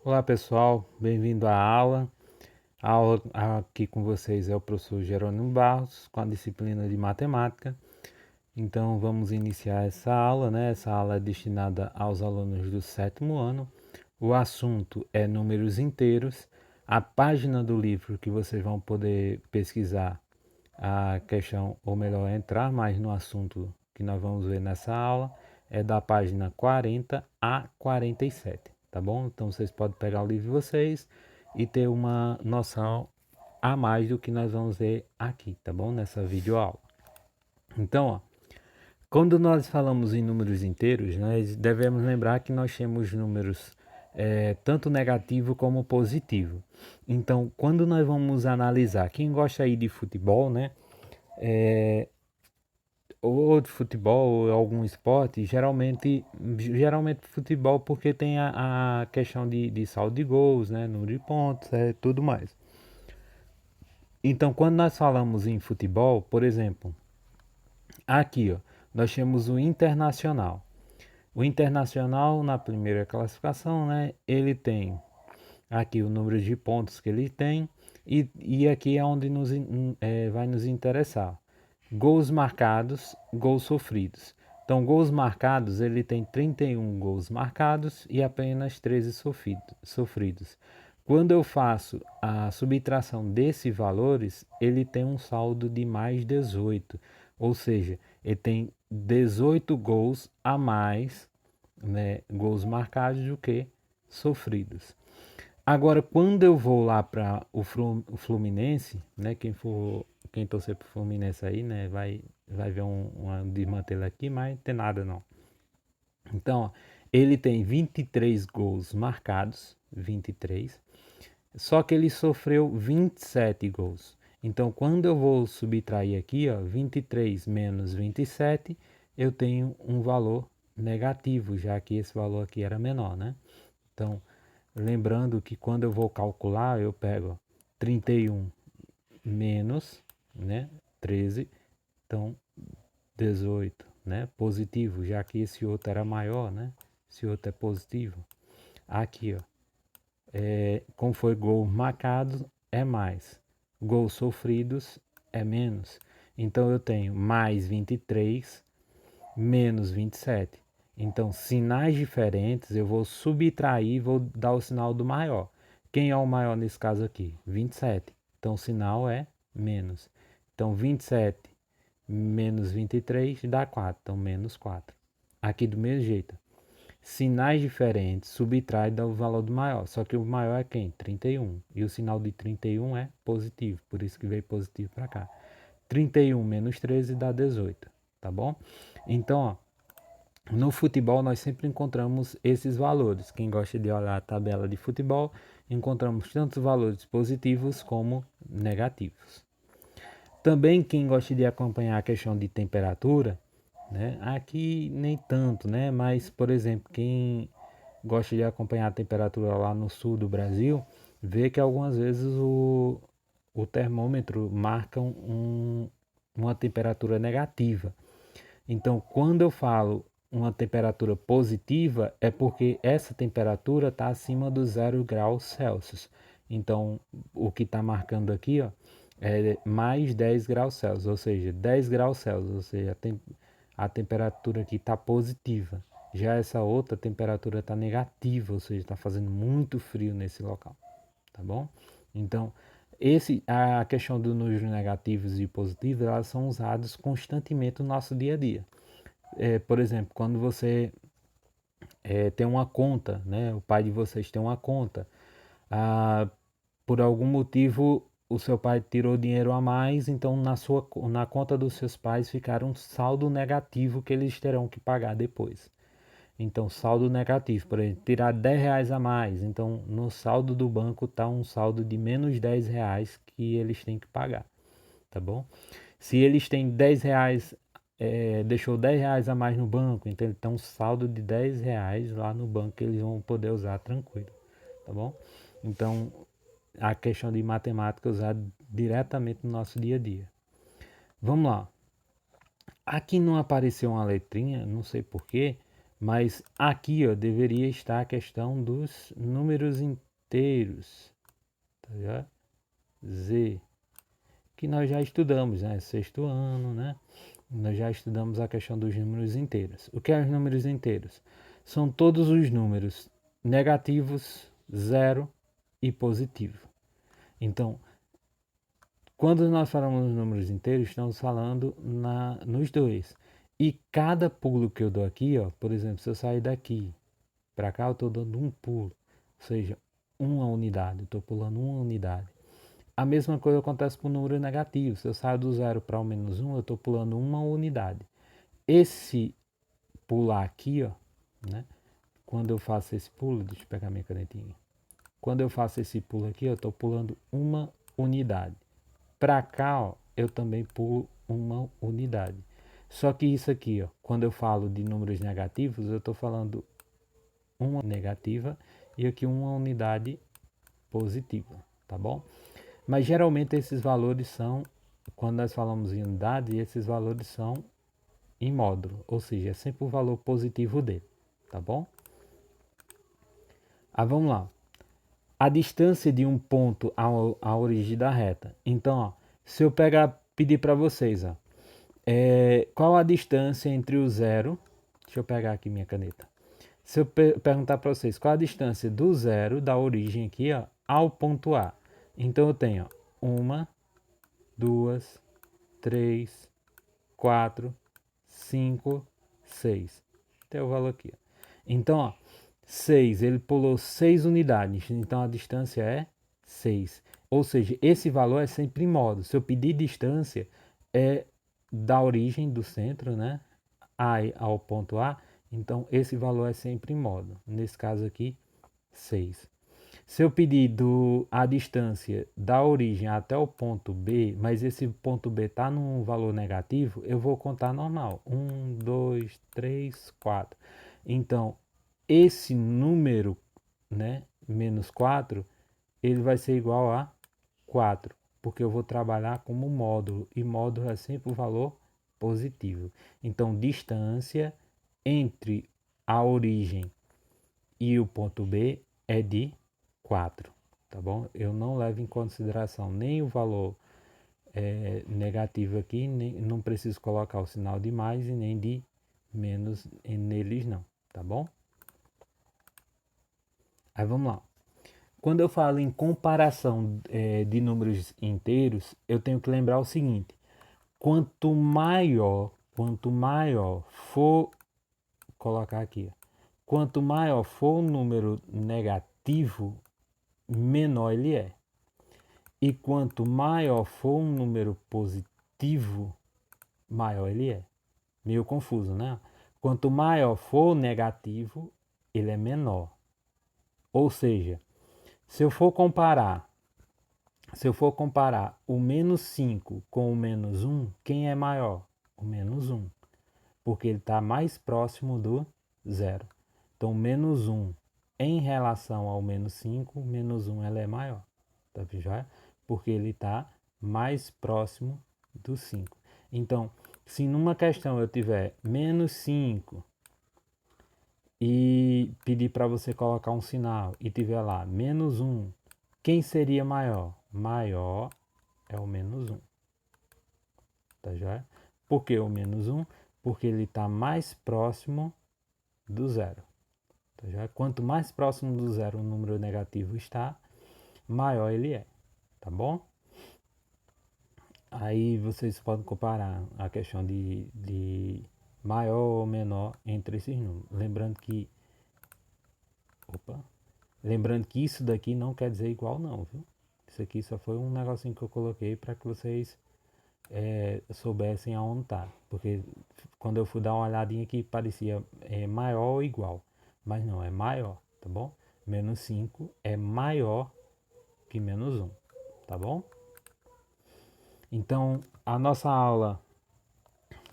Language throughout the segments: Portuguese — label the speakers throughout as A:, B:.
A: Olá pessoal, bem-vindo à aula. A aula aqui com vocês é o professor Jerônimo Barros, com a disciplina de matemática. Então vamos iniciar essa aula, né? Essa aula é destinada aos alunos do sétimo ano. O assunto é números inteiros. A página do livro que vocês vão poder pesquisar a questão, ou melhor, entrar mais no assunto que nós vamos ver nessa aula, é da página 40 a 47, tá bom? Então vocês podem pegar o livro de vocês e ter uma noção a mais do que nós vamos ver aqui, tá bom? Nessa videoaula. Então, ó, quando nós falamos em números inteiros, nós devemos lembrar que nós temos números tanto negativo como positivo. Então, quando nós vamos analisar, quem gosta aí de futebol, né? É, ou de futebol ou algum esporte, geralmente futebol porque tem a questão de saldo de gols, né, número de pontos, tudo mais. Então, quando nós falamos em futebol, por exemplo, aqui, ó, nós temos o Internacional. O Internacional na primeira classificação, né, ele tem aqui o número de pontos que ele tem e aqui é onde vai nos interessar. Gols marcados, gols sofridos. Então, gols marcados, ele tem 31 gols marcados e apenas 13 sofridos. Quando eu faço a subtração desses valores, ele tem um saldo de mais 18, ou seja, ele tem 18 gols a mais, né, gols marcados do que sofridos. Agora, quando eu vou lá para o Fluminense, né? Quem torcer pro Fluminense aí, né? Vai ver uma desmantelo aqui, mas não tem nada não. Então, ó, ele tem 23 gols marcados, 23, só que ele sofreu 27 gols. Então, quando eu vou subtrair aqui, ó, 23 menos 27, eu tenho um valor negativo, já que esse valor aqui era menor, né? Então, lembrando que quando eu vou calcular, eu pego 31 menos, né, 13, então 18, né, positivo, já que esse outro era maior, né, esse outro é positivo. Aqui, ó, como foi gol marcado, é mais. Gols sofridos é menos. Então eu tenho mais 23 menos 27. Então, sinais diferentes, eu vou subtrair e vou dar o sinal do maior. Quem é o maior nesse caso aqui? 27. Então, o sinal é menos. Então, 27 menos 23 dá 4. Então, menos 4. Aqui do mesmo jeito. Sinais diferentes, subtrai e dá o valor do maior. Só que o maior é quem? 31. E o sinal de 31 é positivo. Por isso que veio positivo para cá. 31 menos 13 dá 18. Tá bom? Então, ó, no futebol nós sempre encontramos esses valores. Quem gosta de olhar a tabela de futebol, encontramos tanto valores positivos como negativos. Também quem gosta de acompanhar a questão de temperatura, né? Aqui nem tanto, né? Mas, por exemplo, quem gosta de acompanhar a temperatura lá no sul do Brasil, vê que algumas vezes o termômetro marca uma temperatura negativa. Então, quando eu falo uma temperatura positiva, é porque essa temperatura está acima do 0 graus Celsius. Então, o que está marcando aqui, ó, é mais 10 graus Celsius, ou seja, 10 graus Celsius, ou seja, a temperatura aqui está positiva. Já essa outra temperatura está negativa, ou seja, está fazendo muito frio nesse local, tá bom? Então, a questão dos números negativos e positivos, elas são usadas constantemente no nosso dia a dia. Por exemplo, quando você tem uma conta, né? O pai de vocês tem uma conta. Ah, por algum motivo, o seu pai tirou dinheiro a mais, então na conta dos seus pais ficará um saldo negativo que eles terão que pagar depois. Então, saldo negativo, por exemplo, tirar 10 reais a mais. Então, no saldo do banco está um saldo de menos 10 reais que eles têm que pagar, tá bom? Se eles têm 10 reais, deixou 10 reais a mais no banco, então ele tem um saldo de 10 reais lá no banco que eles vão poder usar tranquilo, tá bom? Então, a questão de matemática é usada diretamente no nosso dia a dia. Vamos lá. Aqui não apareceu uma letrinha, não sei porquê, Mas aqui, ó, deveria estar a questão dos números inteiros, tá ligado? Z, que nós já estudamos, né? Sexto ano, né? Nós já estudamos a questão dos números inteiros. O que é os números inteiros? São todos os números negativos, zero e positivo. Então, quando nós falamos nos números inteiros, estamos falando nos dois. E cada pulo que eu dou aqui, ó, por exemplo, se eu sair daqui para cá, eu estou dando um pulo, ou seja, uma unidade, estou pulando uma unidade. A mesma coisa acontece com o número negativo. Se eu saio do zero para o menos 1, eu estou pulando uma unidade. Esse pular aqui, ó, né? Quando eu faço esse pulo, deixa eu pegar minha canetinha. Quando eu faço esse pulo aqui, eu estou pulando uma unidade. Para cá, ó, eu também pulo uma unidade. Só que isso aqui, ó, quando eu falo de números negativos, eu estou falando uma negativa e aqui uma unidade positiva, tá bom? Mas geralmente esses valores são, quando nós falamos em unidade, esses valores são em módulo, ou seja, é sempre o valor positivo dele, tá bom? Vamos lá. A distância de um ponto à origem da reta. Então, ó, se eu pedir para vocês, ó, qual a distância entre o zero, deixa eu pegar aqui minha caneta. Se eu perguntar para vocês qual a distância do zero, da origem aqui, ó, ao ponto A. Então eu tenho 1, 2, 3, 4, 5, 6. Tem o valor aqui. Ó. Então, ó, 6, ele pulou 6 unidades. Então a distância é 6. Ou seja, esse valor é sempre em modo. Se eu pedir distância, é da origem do centro, né? Ao ponto A. Então esse valor é sempre em modo. Nesse caso aqui, 6. Se eu pedir a distância da origem até o ponto B, mas esse ponto B está num valor negativo, eu vou contar normal. 1, 2, 3, 4. Então, esse número, né, menos 4, ele vai ser igual a 4, porque eu vou trabalhar como módulo, e módulo é sempre o valor positivo. Então, distância entre a origem e o ponto B é de 4, tá bom? Eu não levo em consideração nem o valor negativo aqui, nem, não preciso colocar o sinal de mais e nem de menos neles não, tá bom? Aí vamos lá. Quando eu falo em comparação de números inteiros, eu tenho que lembrar o seguinte: quanto maior for, colocar aqui, quanto maior for o número negativo, menor ele é. E quanto maior for um número positivo, maior ele é. Meio confuso, né? Quanto maior for o negativo, ele é menor. Ou seja, se eu for comparar o menos 5 com o menos 1, quem é maior? O menos 1, porque ele está mais próximo do zero. Então, menos 1 em relação ao menos 5, menos 1 ela é maior. Tá vendo? Porque ele está mais próximo do 5. Então, se numa questão eu tiver menos 5 e pedir para você colocar um sinal e tiver lá menos 1, quem seria maior? Maior é o menos 1. Tá já? Por que o menos 1? Porque ele está mais próximo do zero. Tá já? Quanto mais próximo do zero o número negativo está, maior ele é. Tá bom? Aí vocês podem comparar a questão de maior ou menor entre esses números. Lembrando que isso daqui não quer dizer igual não, viu? Isso aqui só foi um negocinho que eu coloquei para que vocês soubessem aonde tá. Porque quando eu fui dar uma olhadinha aqui parecia maior ou igual. Mas não, é maior, tá bom? Menos 5 é maior que menos 1, tá bom? Então, a nossa aula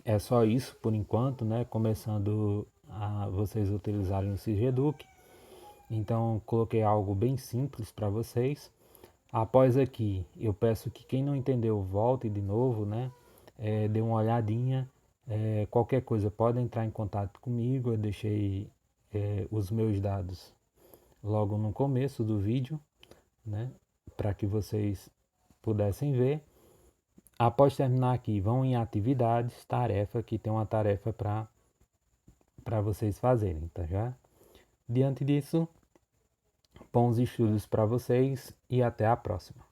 A: é só isso por enquanto, né? Começando a vocês utilizarem o Sigeduc. Então, coloquei algo bem simples para vocês. Após aqui, eu peço que quem não entendeu volte de novo, né? Dê uma olhadinha Qualquer coisa pode entrar em contato comigo, eu deixei os meus dados logo no começo do vídeo, né, para que vocês pudessem ver. Após terminar aqui, vão em atividades, tarefa, que tem uma tarefa para vocês fazerem, tá já? Diante disso, bons estudos para vocês e até a próxima.